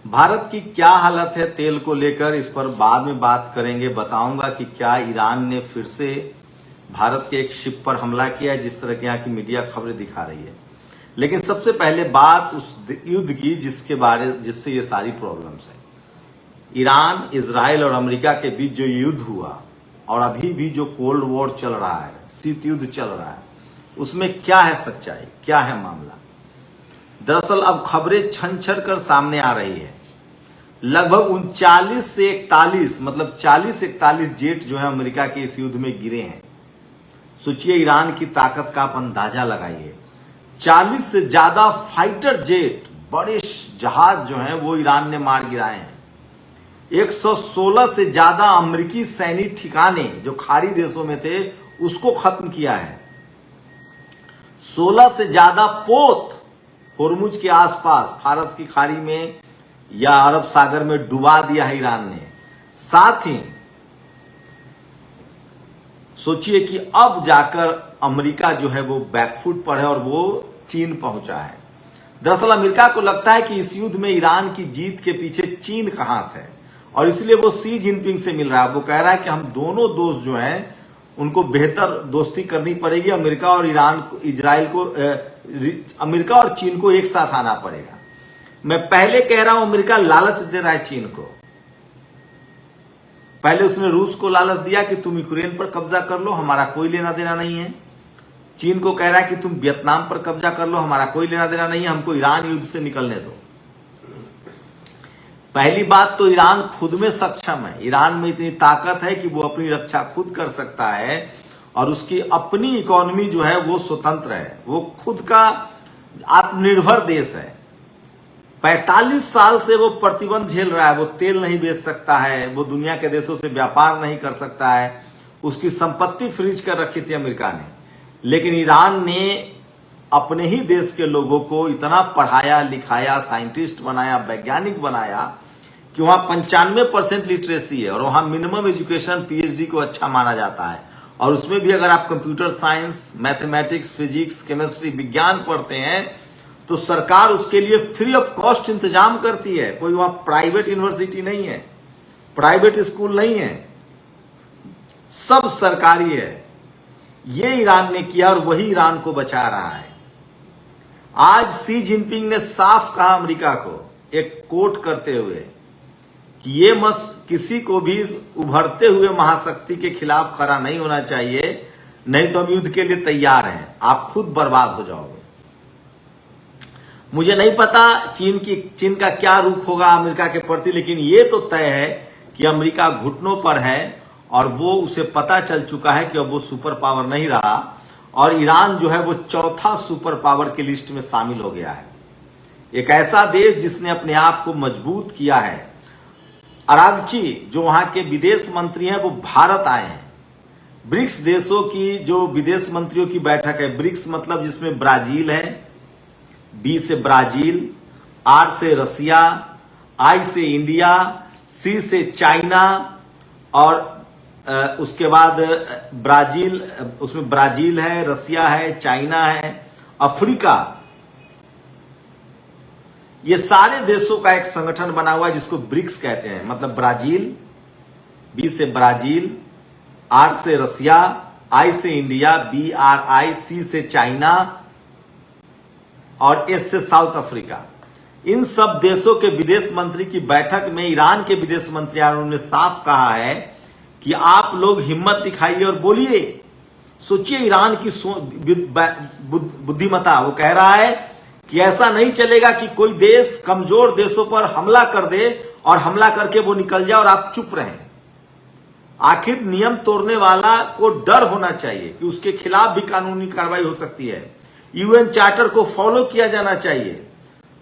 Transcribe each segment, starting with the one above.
भारत की क्या हालत है तेल को लेकर, इस पर बाद में बात करेंगे। बताऊंगा कि क्या ईरान ने फिर से भारत के एक शिप पर हमला किया है, जिस तरह की यहाँ की मीडिया खबरें दिखा रही है। लेकिन सबसे पहले बात उस युद्ध की जिससे ये सारी प्रॉब्लम्स है। ईरान, इजराइल और अमेरिका के बीच जो युद्ध हुआ और अभी भी जो कोल्ड वॉर चल रहा है, शीत युद्ध चल रहा है, उसमें क्या है सच्चाई, क्या है मामला। दरअसल अब खबरें छन कर सामने आ रही है। लगभग 39 से 41 मतलब 40-41 जेट जो है अमेरिका के इस युद्ध में गिरे हैं। सोचिए ईरान की ताकत का आप अंदाजा लगाइए। 40 से ज्यादा फाइटर जेट, बड़े जहाज जो हैं वो ईरान ने मार गिराए हैं। 116 से ज्यादा अमेरिकी सैनिक ठिकाने जो खाड़ी देशों में थे उसको खत्म किया है। 16 से ज्यादा पोत होर्मुज के आसपास फारस की खाड़ी में या अरब सागर में डुबा दिया है ईरान ने। साथ ही सोचिए कि अब जाकर अमेरिका जो है वो बैकफुट पर है और वो चीन पहुंचा है। दरअसल अमेरिका को लगता है कि इस युद्ध में ईरान की जीत के पीछे चीन का हाथ है और इसलिए वो शी जिनपिंग से मिल रहा है। वो कह रहा है कि हम दोनों दोस्त जो हैं उनको बेहतर दोस्ती करनी पड़ेगी। अमेरिका और इजराइल को, अमेरिका और चीन को एक साथ आना पड़ेगा। मैं पहले कह रहा हूं अमेरिका लालच दे रहा है चीन को। पहले उसने रूस को लालच दिया कि तुम यूक्रेन पर कब्जा कर लो, हमारा कोई लेना देना नहीं है। चीन को कह रहा है कि तुम वियतनाम पर कब्जा कर लो, हमारा कोई लेना देना नहीं है, हमको ईरान युद्ध से निकलने दो। पहली बात तो ईरान खुद में सक्षम है। ईरान में इतनी ताकत है कि वो अपनी रक्षा खुद कर सकता है और उसकी अपनी इकोनॉमी जो है वो स्वतंत्र है, वो खुद का आत्मनिर्भर देश है। 45 साल से वो प्रतिबंध झेल रहा है। वो तेल नहीं बेच सकता है, वो दुनिया के देशों से व्यापार नहीं कर सकता है, उसकी संपत्ति फ्रीज कर रखी थी अमेरिका ने। लेकिन ईरान ने अपने ही देश के लोगों को इतना पढ़ाया लिखाया, साइंटिस्ट बनाया, वैज्ञानिक बनाया कि वहां 95% लिटरेसी है और वहां मिनिमम एजुकेशन पीएचडी को अच्छा माना जाता है। और उसमें भी अगर आप computer science, mathematics, physics, chemistry, विज्ञान पढ़ते हैं तो सरकार उसके लिए फ्री ऑफ कॉस्ट इंतजाम करती है। कोई वहां प्राइवेट यूनिवर्सिटी नहीं है, प्राइवेट स्कूल नहीं है, सब सरकारी है। ये ईरान ने किया और वही ईरान को बचा रहा है। आज शी जिनपिंग ने साफ कहा अमेरिका को, एक कोट करते हुए, कि ये किसी को भी उभरते हुए महाशक्ति के खिलाफ खड़ा नहीं होना चाहिए, नहीं तो हम युद्ध के लिए तैयार हैं, आप खुद बर्बाद हो जाओगे। मुझे नहीं पता चीन का क्या रुख होगा अमेरिका के प्रति, लेकिन ये तो तय है कि अमेरिका घुटनों पर है और वो उसे पता चल चुका है कि अब वो सुपर पावर नहीं रहा और ईरान जो है वो चौथा सुपर पावर की लिस्ट में शामिल हो गया है। एक ऐसा देश जिसने अपने आप को मजबूत किया है। अरागची जो वहां के विदेश मंत्री हैं वो भारत आए हैं। ब्रिक्स देशों की जो विदेश मंत्रियों की बैठक है, ब्रिक्स मतलब जिसमें ब्राजील है, बी से ब्राजील, आर से रसिया, आई से इंडिया, सी से चाइना और उसके बाद ब्राजील, उसमें ब्राजील है, रसिया है, चाइना है, अफ्रीका। ये सारे देशों का एक संगठन बना हुआ है जिसको ब्रिक्स कहते हैं। मतलब ब्राजील, बी से ब्राजील, आर से रसिया, आई से इंडिया, BRI, सी से चाइना और एस से साउथ अफ्रीका। इन सब देशों के विदेश मंत्री की बैठक में ईरान के विदेश मंत्री ने साफ कहा है कि आप लोग हिम्मत दिखाइए और बोलिए। सोचिए ईरान की बुद्धिमत्ता। वो कह रहा है कि ऐसा नहीं चलेगा कि कोई देश कमजोर देशों पर हमला कर दे और हमला करके वो निकल जाए और आप चुप रहें। आखिर नियम तोड़ने वाला को डर होना चाहिए कि उसके खिलाफ भी कानूनी कार्रवाई हो सकती है। UN चार्टर को फॉलो किया जाना चाहिए।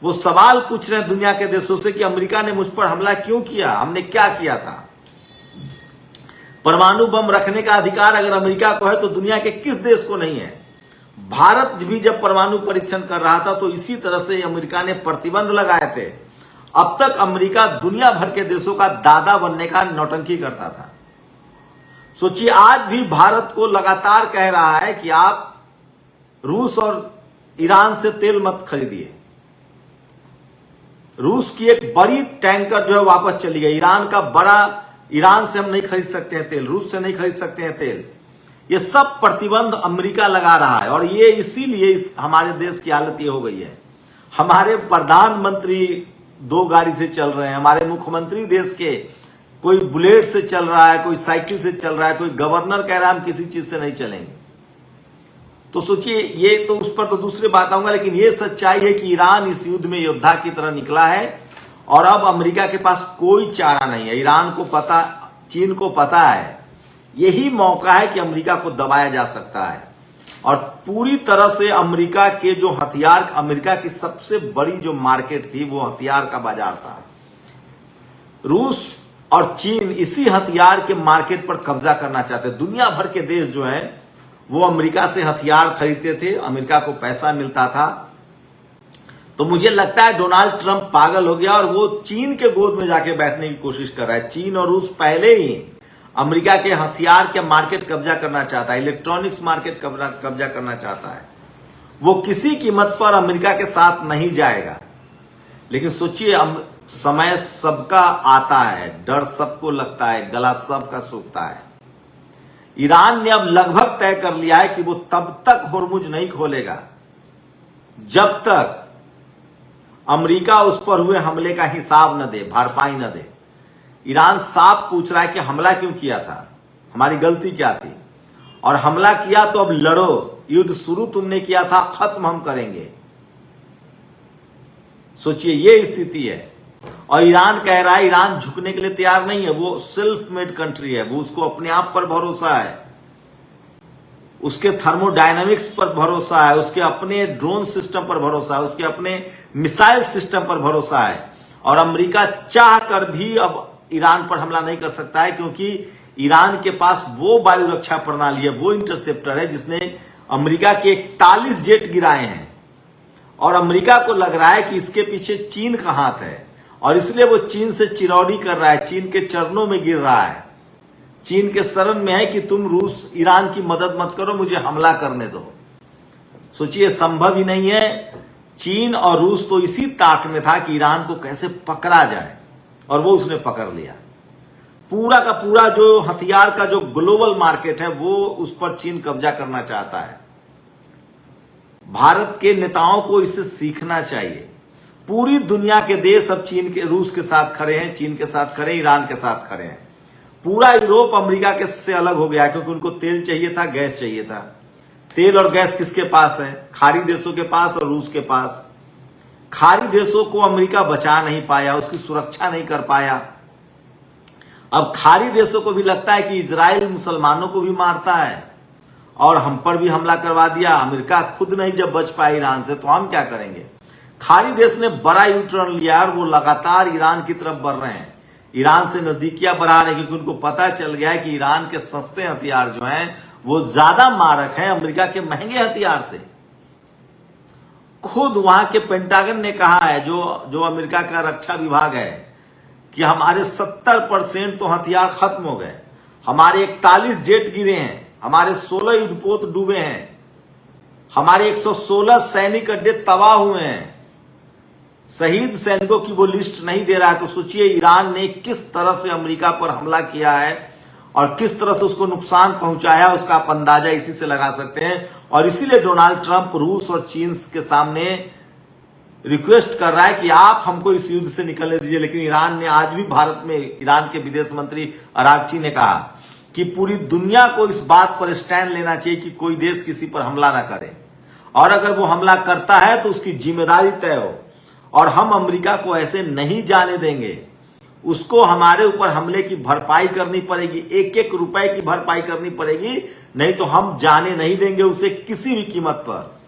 वो सवाल पूछ रहे हैं दुनिया के देशों से कि अमेरिका ने मुझ पर हमला क्यों किया, हमने क्या किया था। परमाणु बम रखने का अधिकार अगर अमेरिका को है तो दुनिया के किस देश को नहीं है। भारत भी जब परमाणु परीक्षण कर रहा था तो इसी तरह से अमेरिका ने प्रतिबंध लगाए थे। अब तक अमेरिका दुनिया भर के देशों का दादा बनने का नौटंकी करता था। सोचिए आज भी भारत को लगातार कह रहा है कि आप रूस और ईरान से तेल मत खरीदिए। रूस की एक बड़ी टैंकर जो है वापस चली गई। ईरान से हम नहीं खरीद सकते हैं तेल, रूस से नहीं खरीद सकते हैं तेल। ये सब प्रतिबंध अमेरिका लगा रहा है और ये इसीलिए हमारे देश की हालत ये हो गई है। हमारे प्रधानमंत्री 2 गाड़ी से चल रहे हैं, हमारे मुख्यमंत्री देश के कोई बुलेट से चल रहा है, कोई साइकिल से चल रहा है, कोई गवर्नर कह रहा है हम किसी चीज से नहीं चलेंगे। तो सोचिए, ये तो उस पर तो दूसरी बात आऊंगा, लेकिन ये सच्चाई है कि ईरान इस युद्ध में योद्धा की तरह निकला है और अब अमेरिका के पास कोई चारा नहीं है। ईरान को पता, चीन को पता है यही मौका है कि अमेरिका को दबाया जा सकता है और पूरी तरह से अमेरिका के जो हथियार, अमेरिका की सबसे बड़ी जो मार्केट थी वो हथियार का बाजार था। रूस और चीन इसी हथियार के मार्केट पर कब्जा करना चाहते। दुनिया भर के देश जो है वो अमेरिका से हथियार खरीदते थे, अमेरिका को पैसा मिलता था। तो मुझे लगता है डोनाल्ड ट्रंप पागल हो गया और वो चीन के गोद में जाके बैठने की कोशिश कर रहा है। चीन और रूस पहले ही अमेरिका के हथियार के मार्केट कब्जा करना चाहता है, इलेक्ट्रॉनिक्स मार्केट कब्जा करना चाहता है। वो किसी कीमत पर अमेरिका के साथ नहीं जाएगा। लेकिन सोचिए, समय सबका आता है, डर सबको लगता है, गला सबका सूखता है। ईरान ने अब लगभग तय कर लिया है कि वो तब तक होर्मुज नहीं खोलेगा जब तक अमेरिका उस पर हुए हमले का हिसाब न दे, भरपाई न दे। ईरान साफ पूछ रहा है कि हमला क्यों किया था, हमारी गलती क्या थी, और हमला किया तो अब लड़ो, युद्ध शुरू तुमने किया था, खत्म हम करेंगे। सोचिए, ये स्थिति है। और ईरान कह रहा है, ईरान झुकने के लिए तैयार नहीं है। वो सेल्फ मेड कंट्री है, वो उसको अपने आप पर भरोसा है, उसके थर्मोडायनामिक्स पर भरोसा है, उसके अपने ड्रोन सिस्टम पर भरोसा है, उसके अपने मिसाइल सिस्टम पर भरोसा है। और अमेरिका चाह कर भी अब ईरान पर हमला नहीं कर सकता है, क्योंकि ईरान के पास वो वायु रक्षा प्रणाली है, वो इंटरसेप्टर है जिसने अमेरिका के 41 जेट गिराए हैं। और अमेरिका को लग रहा है कि इसके पीछे चीन का हाथ है और इसलिए वो चीन से चिरौरी कर रहा है, चीन के चरणों में गिर रहा है, चीन के शरण में है कि तुम रूस ईरान की मदद मत करो, मुझे हमला करने दो। सोचिए, संभव ही नहीं है। चीन और रूस तो इसी ताक में था कि ईरान को कैसे पकड़ा जाए और वो उसने पकड़ लिया। पूरा का पूरा जो हथियार का जो ग्लोबल मार्केट है वो उस पर चीन कब्जा करना चाहता है। भारत के नेताओं को इससे सीखना चाहिए। पूरी दुनिया के देश अब रूस के साथ खड़े हैं, चीन के साथ खड़े हैं, ईरान के साथ खड़े हैं। पूरा यूरोप अमेरिका के से अलग हो गया क्योंकि उनको तेल चाहिए था, गैस चाहिए था। तेल और गैस किसके पास है? खाड़ी देशों के पास और रूस के पास। खाड़ी देशों को अमेरिका बचा नहीं पाया, उसकी सुरक्षा नहीं कर पाया। अब खाड़ी देशों को भी लगता है कि इजराइल मुसलमानों को भी मारता है और हम पर भी हमला करवा दिया। अमेरिका खुद नहीं जब बच पाया ईरान से, तो हम क्या करेंगे? खाड़ी देश ने बड़ा यू टर्न लिया और वो लगातार ईरान की तरफ बढ़ रहे हैं, ईरान से नजदीकियां बढ़ा रहे हैं, क्योंकि उनको पता चल गया है कि ईरान के सस्ते हथियार जो हैं वो ज्यादा मारक हैं अमेरिका के महंगे हथियार से। खुद वहां के पेंटागन ने कहा है, जो अमेरिका का रक्षा विभाग है, कि हमारे 70% तो हथियार खत्म हो गए, हमारे 41 जेट गिरे हैं, हमारे 16 युद्धपोत डूबे हैं, हमारे 116 सैनिक अड्डे तबाह हुए हैं। शहीद सैनिकों की वो लिस्ट नहीं दे रहा है। तो सोचिए, ईरान ने किस तरह से अमेरिका पर हमला किया है और किस तरह से उसको नुकसान पहुंचाया, उसका आप अंदाजा इसी से लगा सकते हैं। और इसीलिए डोनाल्ड ट्रंप रूस और चीन के सामने रिक्वेस्ट कर रहा है कि आप हमको इस युद्ध से निकलने दीजिए। लेकिन ईरान ने आज भी, भारत में ईरान के विदेश मंत्री अरागची ने कहा कि पूरी दुनिया को इस बात पर स्टैंड लेना चाहिए कि कोई देश किसी पर हमला ना करे, और अगर वो हमला करता है तो उसकी जिम्मेदारी तय हो, और हम अमेरिका को ऐसे नहीं जाने देंगे। उसको हमारे ऊपर हमले की भरपाई करनी पड़ेगी, एक एक रुपए की भरपाई करनी पड़ेगी, नहीं तो हम जाने नहीं देंगे उसे किसी भी कीमत पर।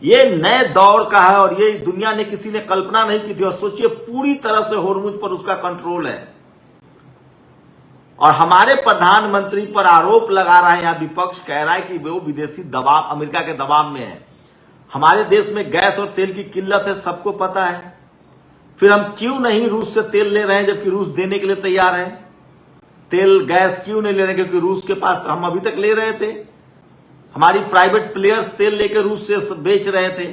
ये नए दौर का है और ये दुनिया ने किसी ने कल्पना नहीं की थी। और सोचिए, पूरी तरह से होर्मुज पर उसका कंट्रोल है और हमारे प्रधानमंत्री पर आरोप लगा रहा है, यहां विपक्ष कह रहा है कि वो विदेशी दबाव, अमेरिका के दबाव में है। हमारे देश में गैस और तेल की किल्लत है, सबको पता है। फिर हम क्यों नहीं रूस से तेल ले रहे हैं, जबकि रूस देने के लिए तैयार है? तेल गैस क्यों नहीं ले रहे? क्योंकि रूस के पास हम अभी तक ले रहे थे, हमारी प्राइवेट प्लेयर्स तेल लेकर रूस से बेच रहे थे।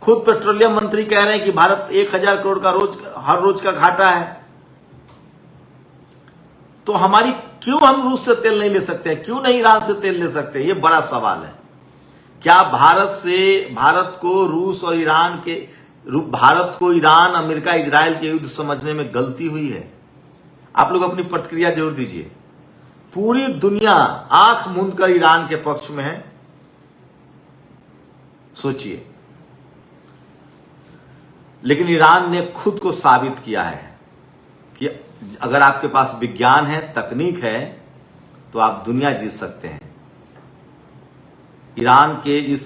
खुद पेट्रोलियम मंत्री कह रहे हैं कि भारत 1000 करोड़ का हर रोज का घाटा है। तो हमारी क्यों हम रूस से तेल नहीं ले सकते, क्यों नहीं ईरान से तेल ले सकते, ये बड़ा सवाल है। क्या भारत को रूस और भारत को ईरान, अमेरिका, इजराइल के युद्ध समझने में गलती हुई है? आप लोग अपनी प्रतिक्रिया जरूर दीजिए। पूरी दुनिया आंख मूंद कर ईरान के पक्ष में है, सोचिए। लेकिन ईरान ने खुद को साबित किया है कि अगर आपके पास विज्ञान है, तकनीक है, तो आप दुनिया जीत सकते हैं। ईरान के इस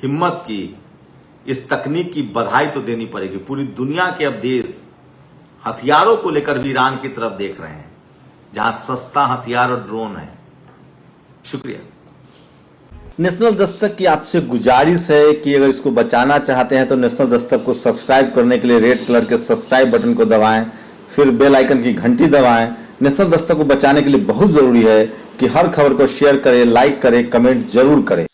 हिम्मत की, इस तकनीक की बधाई तो देनी पड़ेगी। पूरी दुनिया के अब देश हथियारों को लेकर भी ईरान की तरफ देख रहे हैं, जहां सस्ता हथियार और ड्रोन है। शुक्रिया। नेशनल दस्तक की आपसे गुजारिश है कि अगर इसको बचाना चाहते हैं तो नेशनल दस्तक को सब्सक्राइब करने के लिए रेड कलर के सब्सक्राइब बटन को दबाएं, फिर बेल आइकन की घंटी दबाएं। नेशनल दस्तक को बचाने के लिए बहुत जरूरी है कि हर खबर को शेयर करें, लाइक करें, कमेंट जरूर करें।